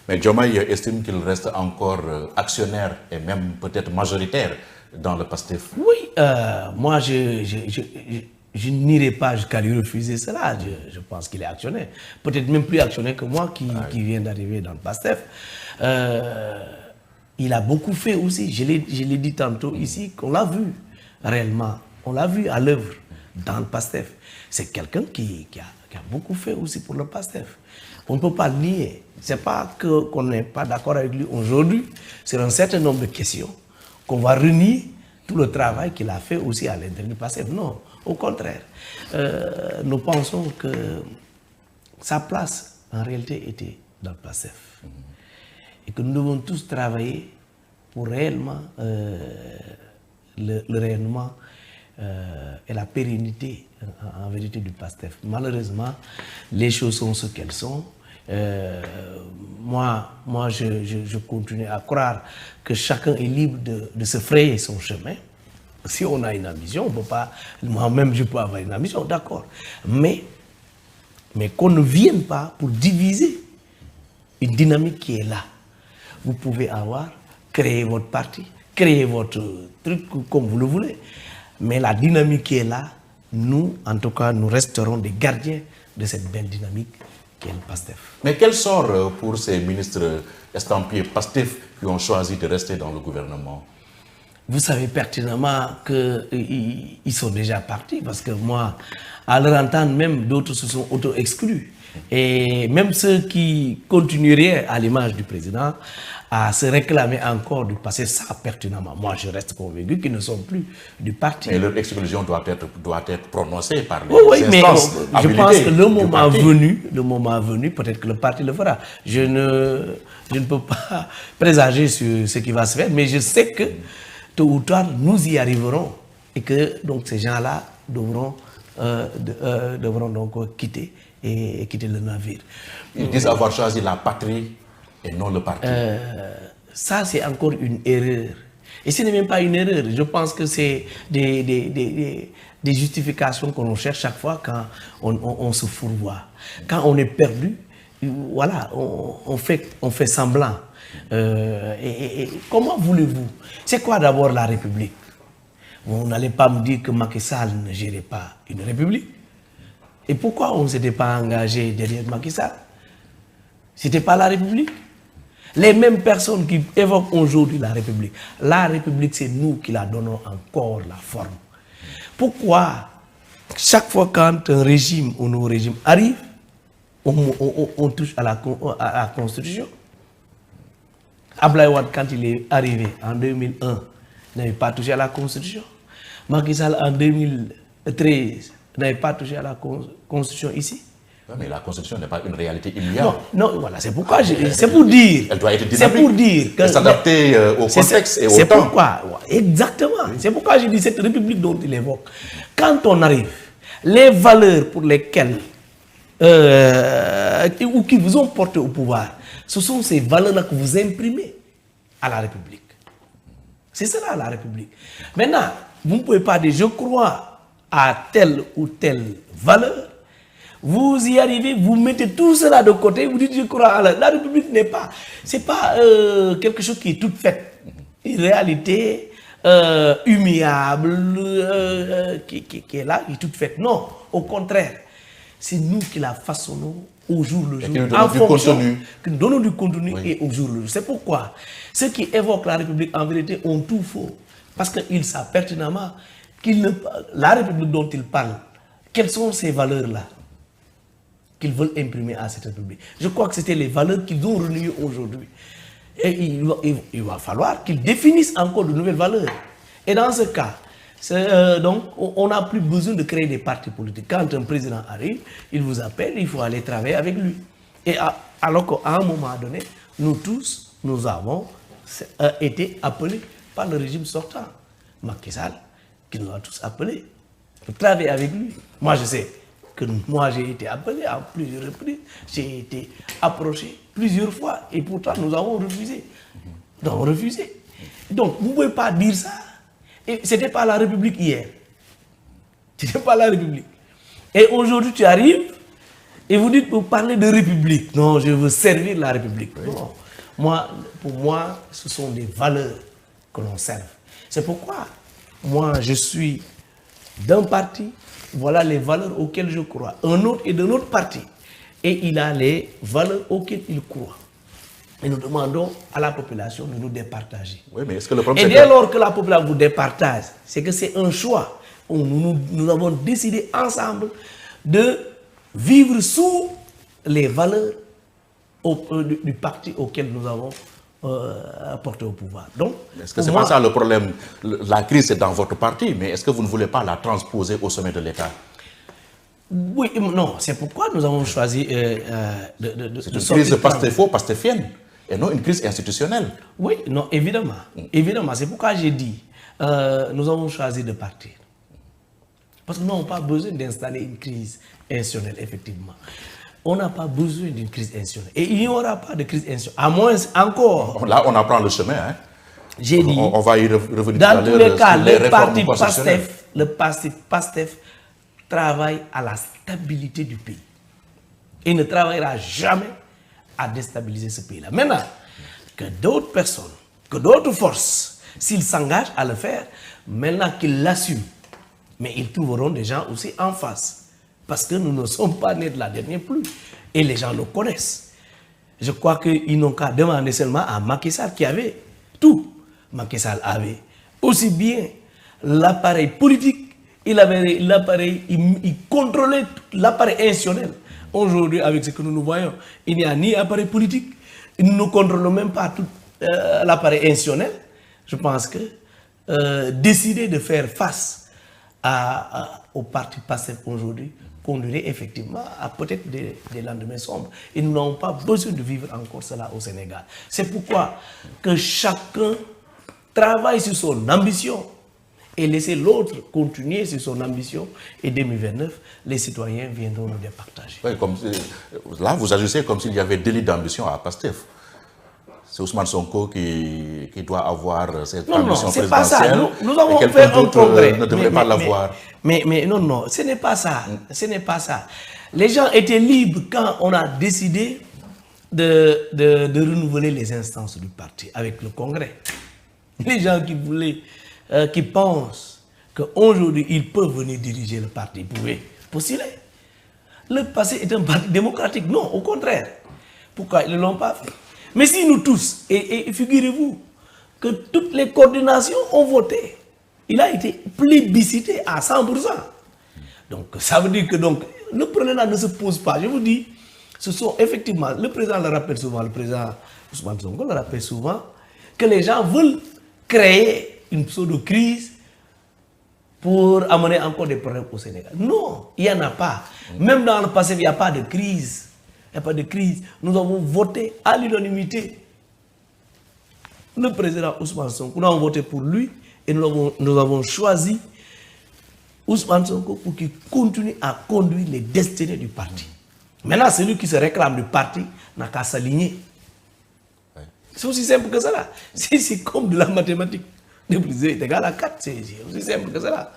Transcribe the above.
Mais Diomaye estime qu'il reste encore actionnaire et même peut-être majoritaire dans le PASTEF. Oui, moi je n'irai pas jusqu'à lui refuser cela. Je pense qu'il est actionnaire. Peut-être même plus actionnaire que moi qui vient d'arriver dans le PASTEF. Il a beaucoup fait aussi. Je l'ai dit tantôt ici qu'on l'a vu réellement. On l'a vu à l'œuvre dans le PASTEF. C'est quelqu'un qui a beaucoup fait aussi pour le PASTEF. On ne peut pas le nier. Ce n'est pas qu'on n'est pas d'accord avec lui aujourd'hui sur un certain nombre de questions qu'on va renier tout le travail qu'il a fait aussi à l'intérieur du PASTEF. Non, au contraire. Nous pensons que sa place, en réalité, était dans le PASTEF. Et que nous devons tous travailler pour réellement le rayonnement et la pérennité, en vérité, du PASTEF. Malheureusement, les choses sont ce qu'elles sont. Moi, je continue à croire que chacun est libre de se frayer son chemin. Si on a une ambition, on peut pas. Moi-même, je peux avoir une ambition, d'accord. Mais qu'on ne vienne pas pour diviser une dynamique qui est là. Vous pouvez créer votre parti, créer votre truc comme vous le voulez. Mais la dynamique qui est là, nous, en tout cas, nous resterons des gardiens de cette belle dynamique qui est le PASTEF. Mais quel sort pour ces ministres estampillés PASTEF qui ont choisi de rester dans le gouvernement? Vous savez pertinemment qu'ils sont déjà partis, parce que moi, à leur entendre, même d'autres se sont auto-exclus. Et même ceux qui continueraient, à l'image du président, à se réclamer encore du passé, ça pertinemment. Moi, je reste convaincu qu'ils ne sont plus du parti. Et leur exclusion doit être prononcée par les oui, mais je pense que le moment venu, peut-être que le parti le fera. Je ne peux pas présager sur ce qui va se faire, mais je sais que tôt ou tard, nous y arriverons et que donc ces gens-là devront donc quitter le navire. Ils disent avoir choisi la patrie et non le parti. Ça, c'est encore une erreur. Et ce n'est même pas une erreur. Je pense que c'est des justifications qu'on cherche chaque fois quand on se fourvoie. Quand on est perdu, voilà, on fait semblant. Et comment voulez-vous? C'est quoi d'abord la République? Vous n'allez pas me dire que Macky Sall ne gérait pas une République. Et pourquoi on ne s'était pas engagé derrière Macky Sall? Ce n'était pas la République. Les mêmes personnes qui évoquent aujourd'hui la République, c'est nous qui la donnons encore la forme. Pourquoi chaque fois quand un régime ou nos régimes arrive, on touche à la Constitution? Abdoulaye Wade, quand il est arrivé en 2001, n'avait pas touché à la Constitution. Macky Sall, en 2013, n'avait pas touché à la Constitution ici. Mais la Constitution n'est pas une réalité immuable. Non, voilà, c'est pourquoi c'est pour dire. Elle doit être dynamique. C'est pour dire que s'adapter au contexte et au temps. C'est pourquoi, exactement. Oui. C'est pourquoi je dis cette République dont il évoque. Quand on arrive, les valeurs pour lesquelles ou qui vous ont porté au pouvoir, ce sont ces valeurs-là que vous imprimez à la République. C'est cela la République. Maintenant, vous ne pouvez pas dire je crois à telle ou telle valeur. Vous y arrivez, vous mettez tout cela de côté, vous dites je crois à la République n'est pas. C'est pas quelque chose qui est toute faite. Une réalité humiliable qui est là, qui est toute faite. Non, au contraire. C'est nous qui la façonnons au jour le jour. Que nous donnons du contenu et au jour le jour. C'est pourquoi ceux qui évoquent la République en vérité ont tout faux. Parce qu'ils savent pertinemment la République dont ils parlent, quelles sont ces valeurs-là qu'ils veulent imprimer à cette République. Je crois que c'était les valeurs qu'ils ont reniées aujourd'hui. Et il va falloir qu'ils définissent encore de nouvelles valeurs. Et dans ce cas, donc, on n'a plus besoin de créer des partis politiques. Quand un président arrive, il vous appelle, il faut aller travailler avec lui. Et alors qu'à un moment donné, nous tous, nous avons été appelés par le régime sortant. Macky Sall, qui nous a tous appelés pour travailler avec lui. Moi, je sais que j'ai été appelé à plusieurs reprises, j'ai été approché plusieurs fois, et pourtant nous avons refusé. Nous avons refusé. Donc, vous ne pouvez pas dire ça. Et ce n'était pas la République hier. Ce n'était pas la République. Et aujourd'hui, tu arrives Et vous dites, vous parlez de République. Non, je veux servir la République. Oui. Non. Pour moi, ce sont des valeurs que l'on serve. C'est pourquoi, moi, je suis d'un parti, voilà les valeurs auxquelles je crois. Un autre est d'un autre parti. Et il a les valeurs auxquelles il croit. Et nous demandons à la population de nous départager. Oui, mais est-ce que le problème, et dès lors que la population vous départage, c'est que c'est un choix. Nous avons décidé ensemble de vivre sous les valeurs du parti auquel nous avons porté au pouvoir. Donc, est-ce que c'est pas ça le problème? La crise est dans votre parti, mais est-ce que vous ne voulez pas la transposer au sommet de l'État? Oui, non, c'est pourquoi nous avons choisi c'est une crise pastéfienne et non une crise institutionnelle. Oui, non, évidemment. Évidemment, c'est pourquoi j'ai dit, nous avons choisi de partir. Parce que nous n'avons pas besoin d'installer une crise institutionnelle, effectivement. On n'a pas besoin d'une crise institutionnelle. Et il n'y aura pas de crise institutionnelle. À moins encore... Là, on apprend le chemin. Hein? J'ai dit... On va y revenir dans tous les cas, le parti PASTEF travaille à la stabilité du pays. Il ne travaillera jamais à déstabiliser ce pays-là. Maintenant, que d'autres personnes, que d'autres forces, s'ils s'engagent à le faire, maintenant qu'ils l'assument, mais ils trouveront des gens aussi en face. Parce que nous ne sommes pas nés de la dernière pluie. Et les gens le connaissent. Je crois qu'ils n'ont qu'à demander seulement à Macky Sall qui avait tout. Macky Sall avait aussi bien l'appareil politique, il contrôlait l'appareil institutionnel. Aujourd'hui, avec ce que nous voyons, il n'y a ni appareil politique, nous ne contrôlons même pas tout l'appareil institutionnel. Je pense que décider de faire face au parti PASTEF aujourd'hui conduirait effectivement à peut-être des lendemains sombres. Et nous n'avons pas besoin de vivre encore cela au Sénégal. C'est pourquoi que chacun travaille sur son ambition et laisser l'autre continuer sur son ambition. Et 2029, les citoyens viendront nous départager. Oui, là, vous agissez comme s'il y avait délit d'ambition à PASTEF. C'est Ousmane Sonko qui doit avoir cette ambition présidentielle. Non, c'est pas ça. Nous avons fait un progrès. Ne devrait pas l'avoir. Mais non, ce n'est pas ça. Ce n'est pas ça. Les gens étaient libres quand on a décidé de renouveler les instances du parti avec le Congrès. Les gens qui pensent qu'aujourd'hui, ils peuvent venir diriger le parti, ils pouvaient postuler. Le passé est un parti démocratique. Non, au contraire. Pourquoi ils ne l'ont pas fait? Mais si nous tous, et figurez-vous que toutes les coordinations ont voté, il a été plébiscité à 100%. Donc ça veut dire que le problème là ne se pose pas. Je vous dis, ce sont effectivement, le président le rappelle souvent, le président Ousmane Sonko le rappelle souvent, que les gens veulent créer une pseudo-crise pour amener encore des problèmes au Sénégal. Non, il n'y en a pas. Même dans le passé, il n'y a pas de crise. Il n'y a pas de crise. Nous avons voté à l'unanimité. Le président Ousmane Sonko, nous avons voté pour lui et nous avons choisi Ousmane Sonko pour qu'il continue à conduire les destinées du parti. Maintenant, celui qui se réclame du parti n'a qu'à s'aligner. C'est aussi simple que ça. C'est comme de la mathématique. 2 + 2 est égal à 4. C'est aussi simple que ça.